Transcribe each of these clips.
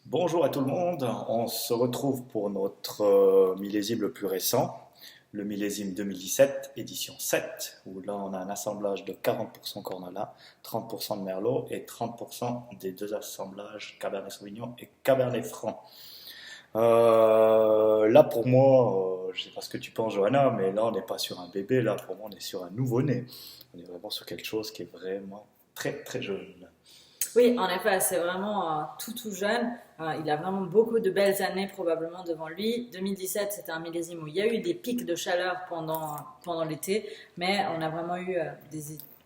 Bonjour à tout le monde, on se retrouve pour notre millésime le plus récent, le millésime 2017, édition 7, où là on a un assemblage de 40% Cornala, 30% de Merlot et 30% des deux assemblages Cabernet Sauvignon et Cabernet Franc. Là pour moi, je ne sais pas ce que tu penses Johanna, mais là on n'est pas sur un bébé, là pour moi on est sur un nouveau-né. On est vraiment sur quelque chose qui est vraiment très très jeune. Oui, en effet, c'est vraiment tout jeune. Il a vraiment beaucoup de belles années probablement devant lui. 2017, c'était un millésime où il y a eu des pics de chaleur pendant l'été, mais on a vraiment eu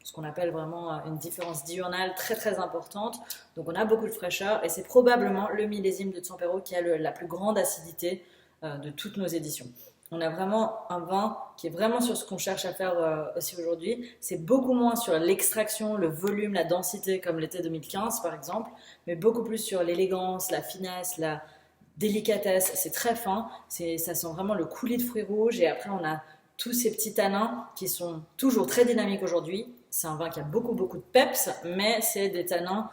ce qu'on appelle vraiment une différence diurnale très très importante. Donc on a beaucoup de fraîcheur et c'est probablement le millésime de Tsampero qui a la plus grande acidité de toutes nos éditions. On a vraiment un vin qui est vraiment sur ce qu'on cherche à faire aussi aujourd'hui. C'est beaucoup moins sur l'extraction, le volume, la densité comme l'était 2015 par exemple, mais beaucoup plus sur l'élégance, la finesse, la délicatesse. C'est très fin, ça sent vraiment le coulis de fruits rouges et après on a tous ces petits tanins qui sont toujours très dynamiques aujourd'hui. C'est un vin qui a beaucoup de peps, mais c'est des tanins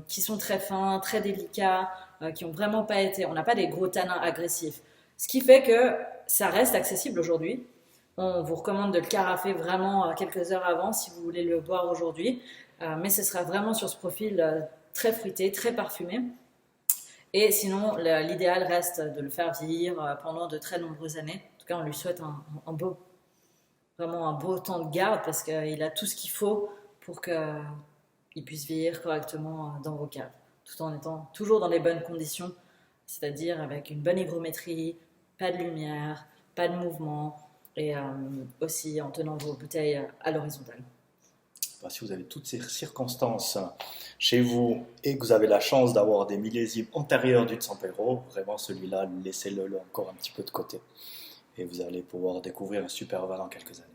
qui sont très fins, très délicats, qui ont vraiment pas été. On n'a pas des gros tanins agressifs. Ce qui fait que ça reste accessible aujourd'hui. On vous recommande de le carafer vraiment quelques heures avant si vous voulez le boire aujourd'hui. Mais ce sera vraiment sur ce profil très fruité, très parfumé. Et sinon, l'idéal reste de le faire vieillir pendant de très nombreuses années. En tout cas, on lui souhaite vraiment un beau temps de garde parce qu'il a tout ce qu'il faut pour qu'il puisse vieillir correctement dans vos caves, tout en étant toujours dans les bonnes conditions, c'est-à-dire avec une bonne hygrométrie, pas de lumière, pas de mouvement, et aussi en tenant vos bouteilles à l'horizontale. Si vous avez toutes ces circonstances chez vous et que vous avez la chance d'avoir des millésimes antérieurs du Tsampero, vraiment celui-là, laissez-le encore un petit peu de côté. Et vous allez pouvoir découvrir un super vin dans quelques années.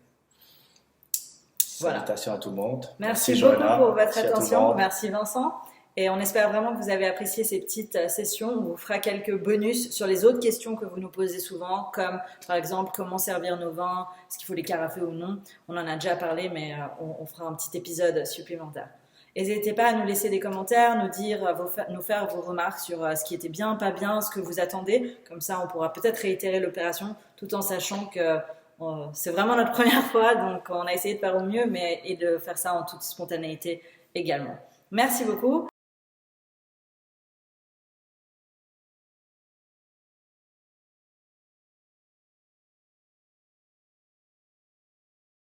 Voilà. Salutations à tout le monde. Merci beaucoup Johanna. pour votre Merci à tout le attention. monde. Merci Vincent. Et on espère vraiment que vous avez apprécié ces petites sessions. On vous fera quelques bonus sur les autres questions que vous nous posez souvent, comme par exemple comment servir nos vins, est-ce qu'il faut les carafer ou non. On en a déjà parlé, mais on fera un petit épisode supplémentaire. N'hésitez pas à nous laisser des commentaires, nous faire vos remarques sur ce qui était bien, pas bien, ce que vous attendez. Comme ça, on pourra peut-être réitérer l'opération tout en sachant que c'est vraiment notre première fois. Donc, on a essayé de faire au mieux et de faire ça en toute spontanéité également. Merci beaucoup.